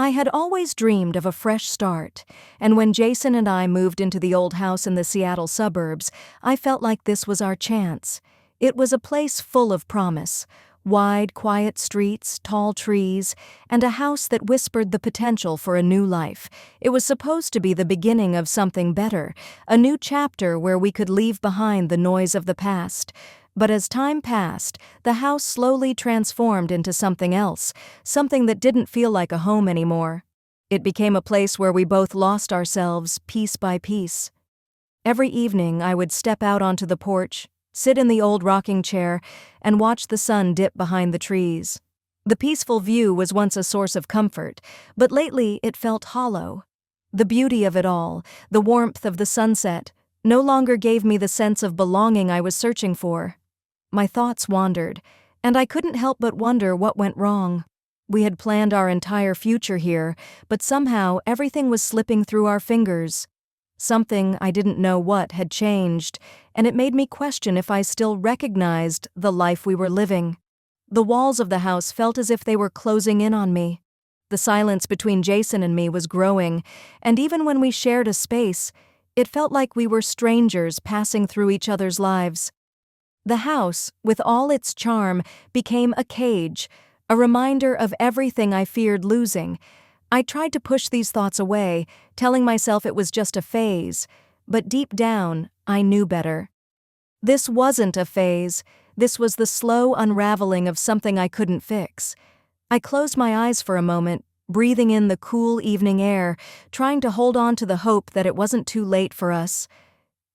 I had always dreamed of a fresh start, and when Jason and I moved into the old house in the Seattle suburbs, I felt like this was our chance. It was a place full of promise. Wide, quiet streets, tall trees, and a house that whispered the potential for a new life. It was supposed to be the beginning of something better, a new chapter where we could leave behind the noise of the past. But as time passed, the house slowly transformed into something else, something that didn't feel like a home anymore. It became a place where we both lost ourselves piece by piece. Every evening I would step out onto the porch, sit in the old rocking chair, and watch the sun dip behind the trees. The peaceful view was once a source of comfort, but lately it felt hollow. The beauty of it all, the warmth of the sunset, no longer gave me the sense of belonging I was searching for. My thoughts wandered, and I couldn't help but wonder what went wrong. We had planned our entire future here, but somehow everything was slipping through our fingers. Something, I didn't know what, had changed, and it made me question if I still recognized the life we were living. The walls of the house felt as if they were closing in on me. The silence between Jason and me was growing, and even when we shared a space, it felt like we were strangers passing through each other's lives. The house, with all its charm, became a cage, a reminder of everything I feared losing. I tried to push these thoughts away, telling myself it was just a phase, but deep down, I knew better. This wasn't a phase. This was the slow unraveling of something I couldn't fix. I closed my eyes for a moment, breathing in the cool evening air, trying to hold on to the hope that it wasn't too late for us.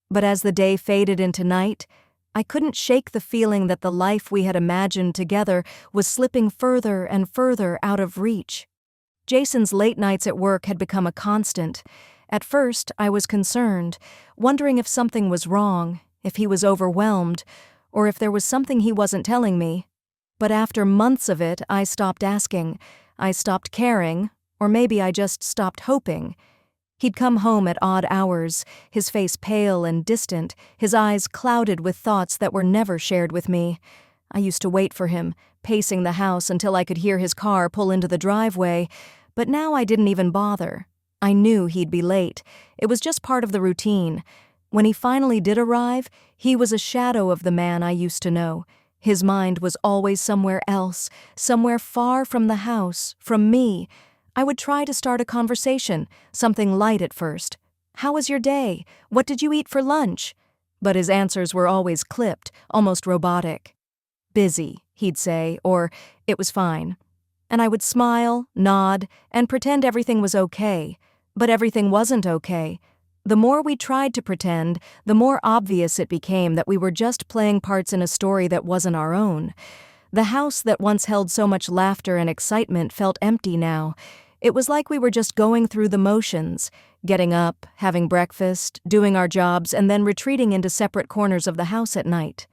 But as the day faded into night, I couldn't shake the feeling that the life we had imagined together was slipping further and further out of reach. Jason's late nights at work had become a constant. At first, I was concerned, wondering if something was wrong, if he was overwhelmed, or if there was something he wasn't telling me. But after months of it, I stopped asking. I stopped caring, or maybe I just stopped hoping. He'd come home at odd hours, his face pale and distant, his eyes clouded with thoughts that were never shared with me. I used to wait for him, pacing the house until I could hear his car pull into the driveway, but now I didn't even bother. I knew he'd be late. It was just part of the routine. When he finally did arrive, he was a shadow of the man I used to know. His mind was always somewhere else, somewhere far from the house, from me. I would try to start a conversation, something light at first. "How was your day? What did you eat for lunch?" But his answers were always clipped, almost robotic. "Busy," he'd say, or "It was fine." And I would smile, nod, and pretend everything was okay. But everything wasn't okay. The more we tried to pretend, the more obvious it became that we were just playing parts in a story that wasn't our own. The house that once held so much laughter and excitement felt empty now. It was like we were just going through the motions, getting up, having breakfast, doing our jobs, and then retreating into separate corners of the house at night.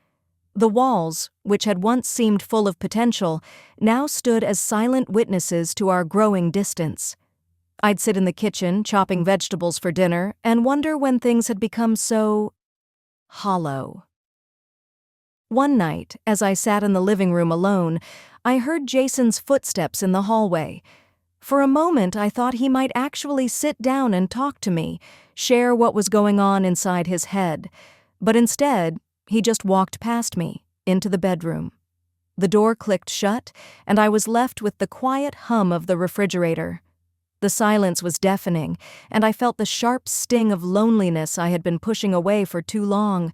The walls, which had once seemed full of potential, now stood as silent witnesses to our growing distance. I'd sit in the kitchen, chopping vegetables for dinner, and wonder when things had become so hollow. One night, as I sat in the living room alone, I heard Jason's footsteps in the hallway. For a moment, I thought he might actually sit down and talk to me, share what was going on inside his head. But instead, he just walked past me, into the bedroom. The door clicked shut, and I was left with the quiet hum of the refrigerator. The silence was deafening, and I felt the sharp sting of loneliness I had been pushing away for too long.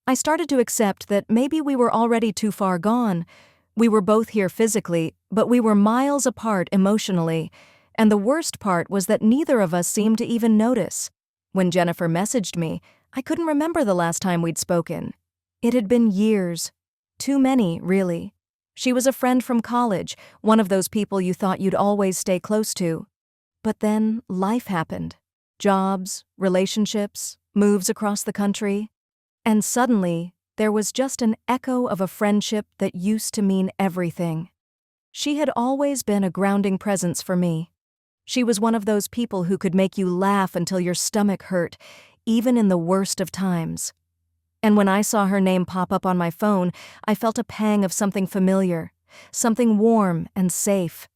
I started to accept that maybe we were already too far gone. We were both here physically, but we were miles apart emotionally, and the worst part was that neither of us seemed to even notice. When Jennifer messaged me, I couldn't remember the last time we'd spoken. It had been years. Too many, really. She was a friend from college, one of those people you thought you'd always stay close to. But then life happened. Jobs, relationships, moves across the country. And suddenly, there was just an echo of a friendship that used to mean everything. She had always been a grounding presence for me. She was one of those people who could make you laugh until your stomach hurt, even in the worst of times. And when I saw her name pop up on my phone, I felt a pang of something familiar, something warm and safe.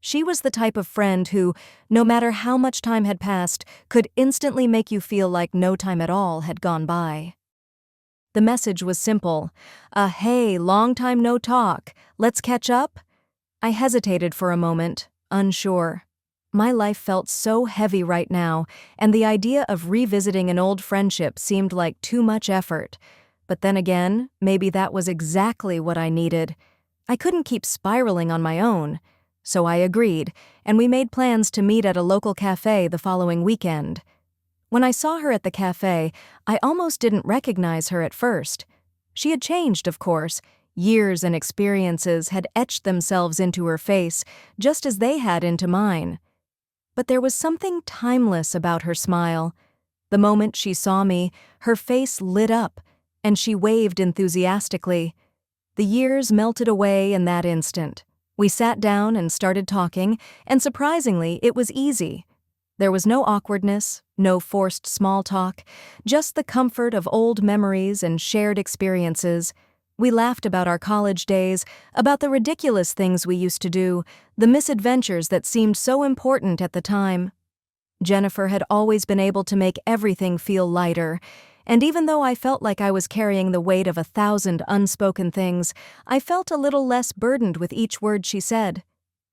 She was the type of friend who, no matter how much time had passed, could instantly make you feel like no time at all had gone by. The message was simple. Hey, long time no talk. Let's catch up? I hesitated for a moment, unsure. My life felt so heavy right now, and the idea of revisiting an old friendship seemed like too much effort. But then again, maybe that was exactly what I needed. I couldn't keep spiraling on my own. So I agreed, and we made plans to meet at a local cafe the following weekend. When I saw her at the cafe, I almost didn't recognize her at first. She had changed, of course. Years and experiences had etched themselves into her face, just as they had into mine. But there was something timeless about her smile. The moment she saw me, her face lit up, and she waved enthusiastically. The years melted away in that instant. We sat down and started talking, and surprisingly, it was easy. There was no awkwardness, no forced small talk, just the comfort of old memories and shared experiences. We laughed about our college days, about the ridiculous things we used to do, the misadventures that seemed so important at the time. Jennifer had always been able to make everything feel lighter, and even though I felt like I was carrying the weight of 1,000 unspoken things, I felt a little less burdened with each word she said.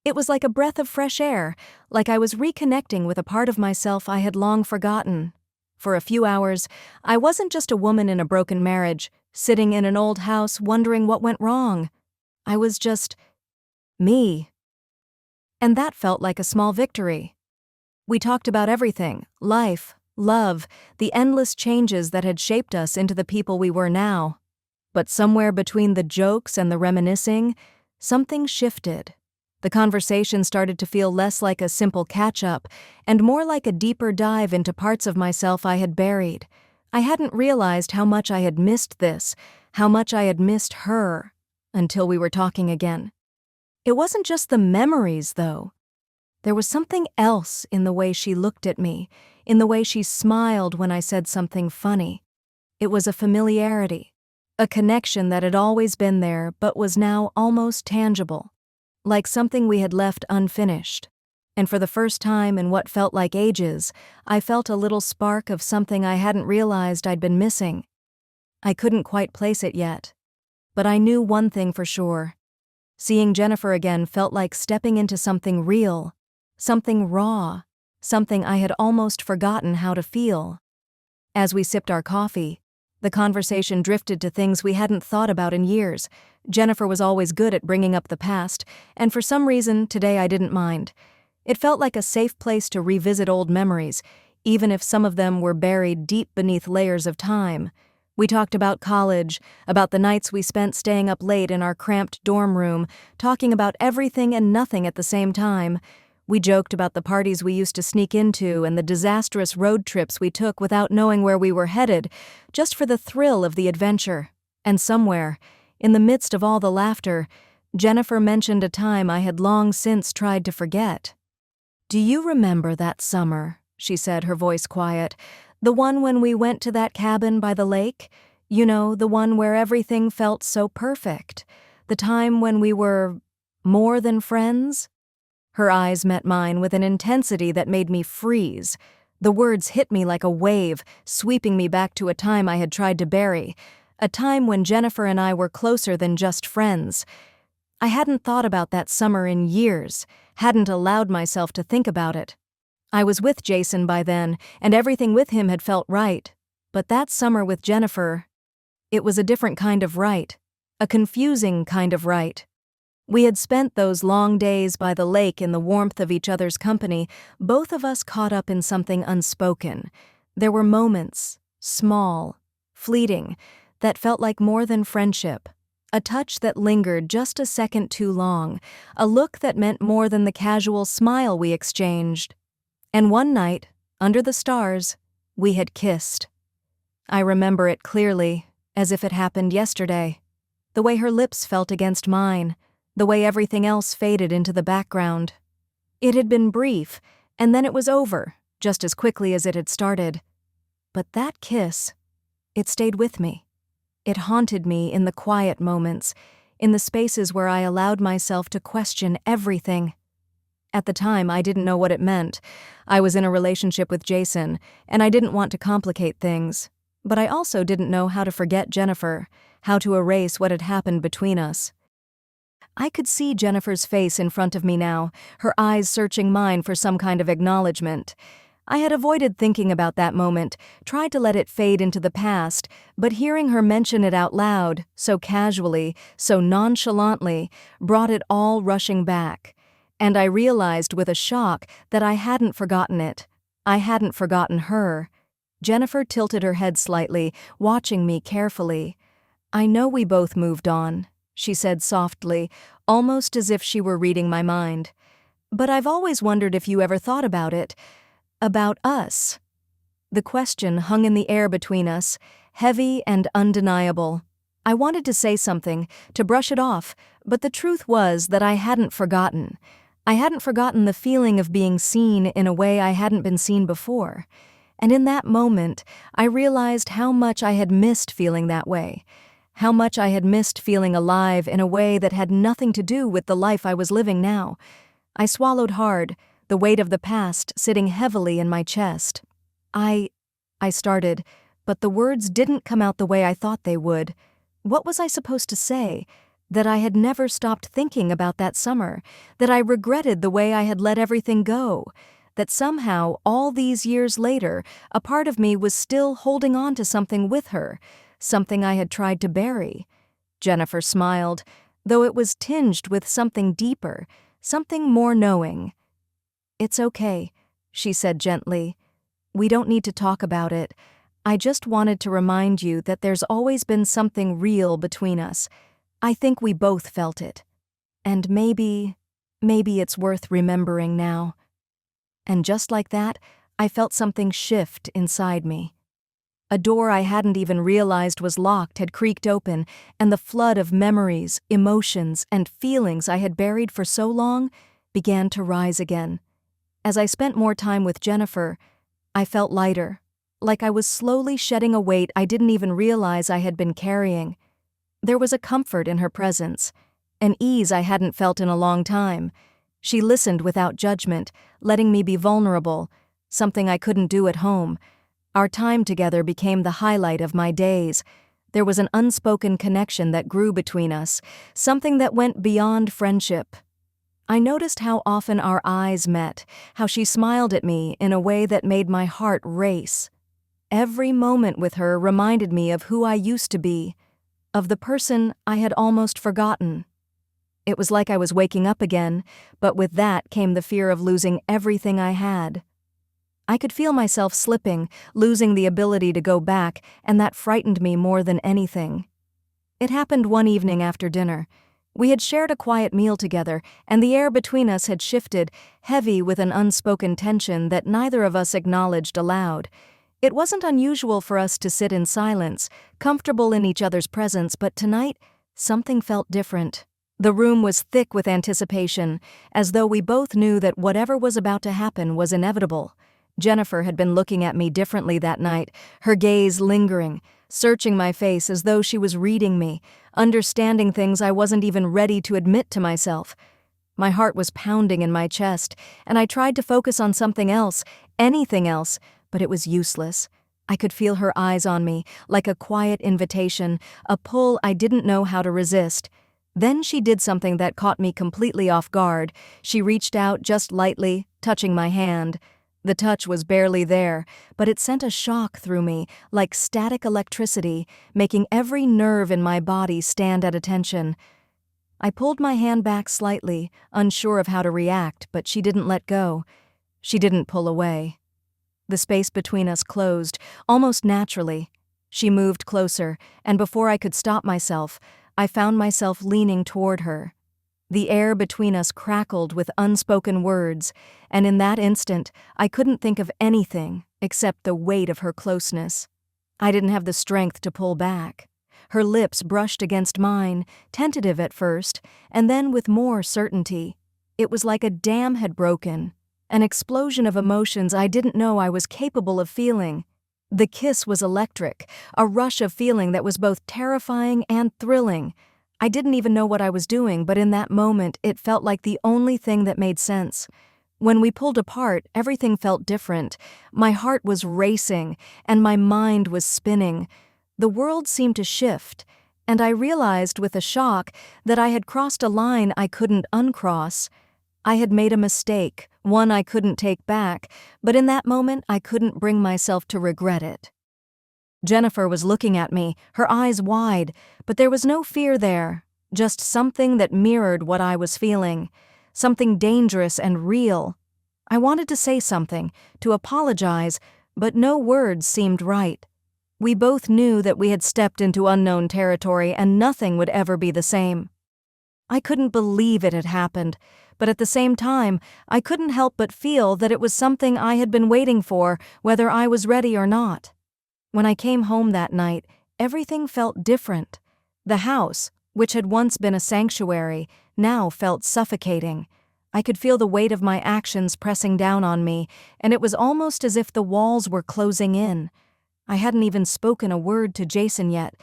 It was like a breath of fresh air, like I was reconnecting with a part of myself I had long forgotten. For a few hours, I wasn't just a woman in a broken marriage, sitting in an old house wondering what went wrong. I was just me. And that felt like a small victory. We talked about everything: life, love, the endless changes that had shaped us into the people we were now. But somewhere between the jokes and the reminiscing, something shifted. The conversation started to feel less like a simple catch-up and more like a deeper dive into parts of myself I had buried. I hadn't realized how much I had missed this, how much I had missed her, until we were talking again. It wasn't just the memories, though. There was something else in the way she looked at me, in the way she smiled when I said something funny. It was a familiarity, a connection that had always been there but was now almost tangible, like something we had left unfinished. And for the first time in what felt like ages, I felt a little spark of something I hadn't realized I'd been missing. I couldn't quite place it yet, but I knew one thing for sure. Seeing Jennifer again felt like stepping into something real, something raw, something I had almost forgotten how to feel. As we sipped our coffee, the conversation drifted to things we hadn't thought about in years. Jennifer was always good at bringing up the past, and for some reason, today I didn't mind. It felt like a safe place to revisit old memories, even if some of them were buried deep beneath layers of time. We talked about college, about the nights we spent staying up late in our cramped dorm room, talking about everything and nothing at the same time. We joked about the parties we used to sneak into and the disastrous road trips we took without knowing where we were headed, just for the thrill of the adventure. And somewhere, in the midst of all the laughter, Jennifer mentioned a time I had long since tried to forget. "Do you remember that summer?" she said, her voice quiet. "The one when we went to that cabin by the lake? You know, the one where everything felt so perfect. The time when we were more than friends?" Her eyes met mine with an intensity that made me freeze. The words hit me like a wave, sweeping me back to a time I had tried to bury, a time when Jennifer and I were closer than just friends. I hadn't thought about that summer in years, hadn't allowed myself to think about it. I was with Jason by then, and everything with him had felt right. But that summer with Jennifer, it was a different kind of right, a confusing kind of right. We had spent those long days by the lake in the warmth of each other's company, both of us caught up in something unspoken. There were moments, small, fleeting, that felt like more than friendship. A touch that lingered just a second too long, a look that meant more than the casual smile we exchanged. And one night, under the stars, we had kissed. I remember it clearly, as if it happened yesterday. The way her lips felt against mine, the way everything else faded into the background. It had been brief, and then it was over, just as quickly as it had started. But that kiss, it stayed with me. It haunted me in the quiet moments, in the spaces where I allowed myself to question everything. At the time, I didn't know what it meant. I was in a relationship with Jason, and I didn't want to complicate things. But I also didn't know how to forget Jennifer, how to erase what had happened between us. I could see Jennifer's face in front of me now, her eyes searching mine for some kind of acknowledgement. I had avoided thinking about that moment, tried to let it fade into the past, but hearing her mention it out loud, so casually, so nonchalantly, brought it all rushing back. And I realized with a shock that I hadn't forgotten it. I hadn't forgotten her. Jennifer tilted her head slightly, watching me carefully. "I know we both moved on," she said softly, almost as if she were reading my mind. "But I've always wondered if you ever thought about it. About us." The question hung in the air between us, heavy and undeniable. I wanted to say something, to brush it off, but the truth was that I hadn't forgotten. I hadn't forgotten the feeling of being seen in a way I hadn't been seen before. And in that moment, I realized how much I had missed feeling that way. How much I had missed feeling alive in a way that had nothing to do with the life I was living now. I swallowed hard, the weight of the past sitting heavily in my chest. I started, but the words didn't come out the way I thought they would. What was I supposed to say? That I had never stopped thinking about that summer, that I regretted the way I had let everything go, that somehow, all these years later, a part of me was still holding on to something with her, something I had tried to bury. Jennifer smiled, though it was tinged with something deeper, something more knowing. "It's okay," she said gently. "We don't need to talk about it. I just wanted to remind you that there's always been something real between us. I think we both felt it. And maybe it's worth remembering now." And just like that, I felt something shift inside me. A door I hadn't even realized was locked had creaked open, and the flood of memories, emotions, and feelings I had buried for so long began to rise again. As I spent more time with Jennifer, I felt lighter, like I was slowly shedding a weight I didn't even realize I had been carrying. There was a comfort in her presence, an ease I hadn't felt in a long time. She listened without judgment, letting me be vulnerable, something I couldn't do at home. Our time together became the highlight of my days. There was an unspoken connection that grew between us, something that went beyond friendship. I noticed how often our eyes met, how she smiled at me in a way that made my heart race. Every moment with her reminded me of who I used to be, of the person I had almost forgotten. It was like I was waking up again, but with that came the fear of losing everything I had. I could feel myself slipping, losing the ability to go back, and that frightened me more than anything. It happened one evening after dinner. We had shared a quiet meal together, and the air between us had shifted, heavy with an unspoken tension that neither of us acknowledged aloud. It wasn't unusual for us to sit in silence, comfortable in each other's presence, but tonight, something felt different. The room was thick with anticipation, as though we both knew that whatever was about to happen was inevitable. Jennifer had been looking at me differently that night, her gaze lingering, searching my face as though she was reading me, understanding things I wasn't even ready to admit to myself. My heart was pounding in my chest, and I tried to focus on something else, anything else, but it was useless. I could feel her eyes on me, like a quiet invitation, a pull I didn't know how to resist. Then she did something that caught me completely off guard. She reached out just lightly, touching my hand. The touch was barely there, but it sent a shock through me, like static electricity, making every nerve in my body stand at attention. I pulled my hand back slightly, unsure of how to react, but she didn't let go. She didn't pull away. The space between us closed, almost naturally. She moved closer, and before I could stop myself, I found myself leaning toward her. The air between us crackled with unspoken words, and in that instant, I couldn't think of anything except the weight of her closeness. I didn't have the strength to pull back. Her lips brushed against mine, tentative at first, and then with more certainty. It was like a dam had broken, an explosion of emotions I didn't know I was capable of feeling. The kiss was electric, a rush of feeling that was both terrifying and thrilling. I didn't even know what I was doing, but in that moment it felt like the only thing that made sense. When we pulled apart, everything felt different. My heart was racing, and my mind was spinning. The world seemed to shift, and I realized with a shock that I had crossed a line I couldn't uncross. I had made a mistake, one I couldn't take back, but in that moment I couldn't bring myself to regret it. Jennifer was looking at me, her eyes wide, but there was no fear there, just something that mirrored what I was feeling, something dangerous and real. I wanted to say something, to apologize, but no words seemed right. We both knew that we had stepped into unknown territory and nothing would ever be the same. I couldn't believe it had happened, but at the same time, I couldn't help but feel that it was something I had been waiting for, whether I was ready or not. When I came home that night, everything felt different. The house, which had once been a sanctuary, now felt suffocating. I could feel the weight of my actions pressing down on me, and it was almost as if the walls were closing in. I hadn't even spoken a word to Jason yet,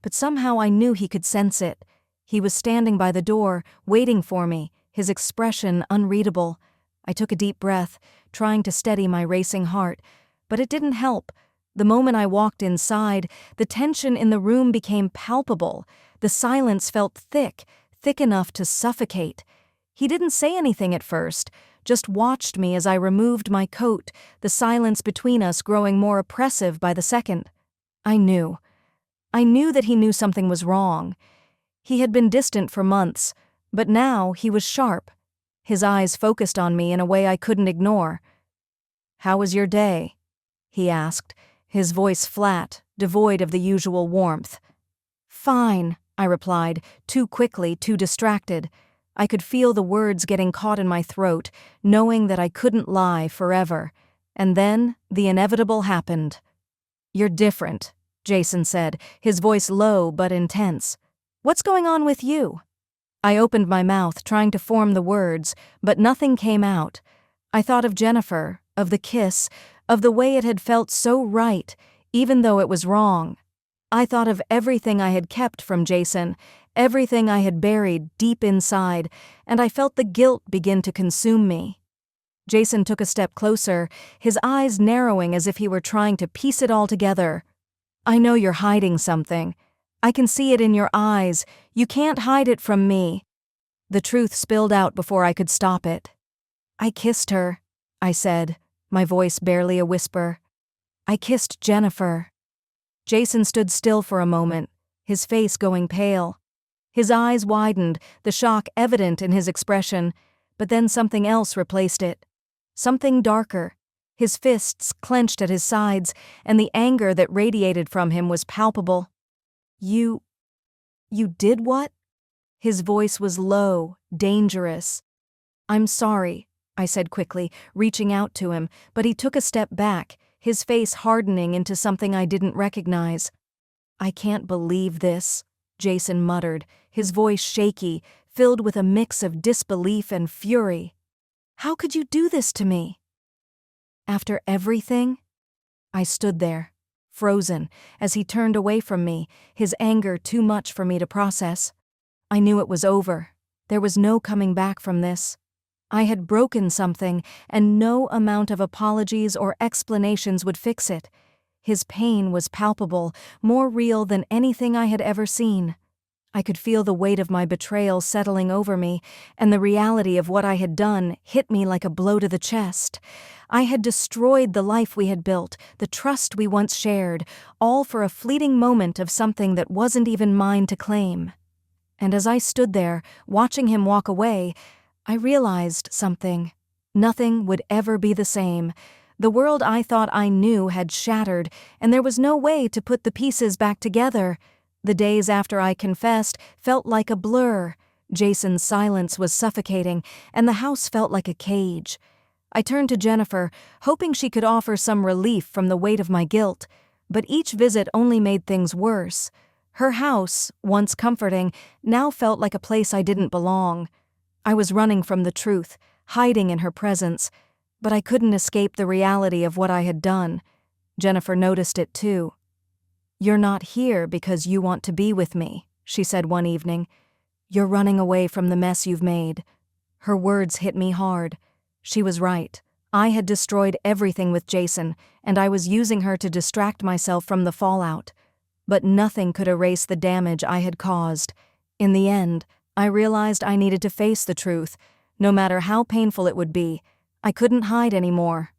but somehow I knew he could sense it. He was standing by the door, waiting for me, his expression unreadable. I took a deep breath, trying to steady my racing heart, but it didn't help. The moment I walked inside, the tension in the room became palpable. The silence felt thick enough to suffocate. He didn't say anything at first, just watched me as I removed my coat, the silence between us growing more oppressive by the second. I knew that he knew something was wrong. He had been distant for months, but now he was sharp. His eyes focused on me in a way I couldn't ignore. "How was your day?" he asked, his voice flat, devoid of the usual warmth. "Fine," I replied, too quickly, too distracted. I could feel the words getting caught in my throat, knowing that I couldn't lie forever. And then the inevitable happened. "You're different," Jason said, his voice low but intense. "What's going on with you?" I opened my mouth, trying to form the words, but nothing came out. I thought of Jennifer, of the kiss, of the way it had felt so right, even though it was wrong. I thought of everything I had kept from Jason, everything I had buried deep inside, and I felt the guilt begin to consume me. Jason took a step closer, his eyes narrowing as if he were trying to piece it all together. "I know you're hiding something. I can see it in your eyes. You can't hide it from me." The truth spilled out before I could stop it. "I kissed her," I said, my voice barely a whisper. "I kissed Jennifer." Jason stood still for a moment, his face going pale. His eyes widened, the shock evident in his expression, but then something else replaced it. Something darker. His fists clenched at his sides, and the anger that radiated from him was palpable. You did what?" His voice was low, dangerous. "I'm sorry," I said quickly, reaching out to him, but he took a step back, his face hardening into something I didn't recognize. "I can't believe this," Jason muttered, his voice shaky, filled with a mix of disbelief and fury. "How could you do this to me?" "After everything?" I stood there, frozen, as he turned away from me, his anger too much for me to process. I knew it was over. There was no coming back from this. I had broken something, and no amount of apologies or explanations would fix it. His pain was palpable, more real than anything I had ever seen. I could feel the weight of my betrayal settling over me, and the reality of what I had done hit me like a blow to the chest. I had destroyed the life we had built, the trust we once shared, all for a fleeting moment of something that wasn't even mine to claim. And as I stood there, watching him walk away, I realized something. Nothing would ever be the same. The world I thought I knew had shattered, and there was no way to put the pieces back together. The days after I confessed felt like a blur. Jason's silence was suffocating, and the house felt like a cage. I turned to Jennifer, hoping she could offer some relief from the weight of my guilt, but each visit only made things worse. Her house, once comforting, now felt like a place I didn't belong. I was running from the truth, hiding in her presence, but I couldn't escape the reality of what I had done. Jennifer noticed it too. "You're not here because you want to be with me," she said one evening. "You're running away from the mess you've made." Her words hit me hard. She was right. I had destroyed everything with Jason, and I was using her to distract myself from the fallout. But nothing could erase the damage I had caused. In the end, I realized I needed to face the truth, no matter how painful it would be. I couldn't hide anymore.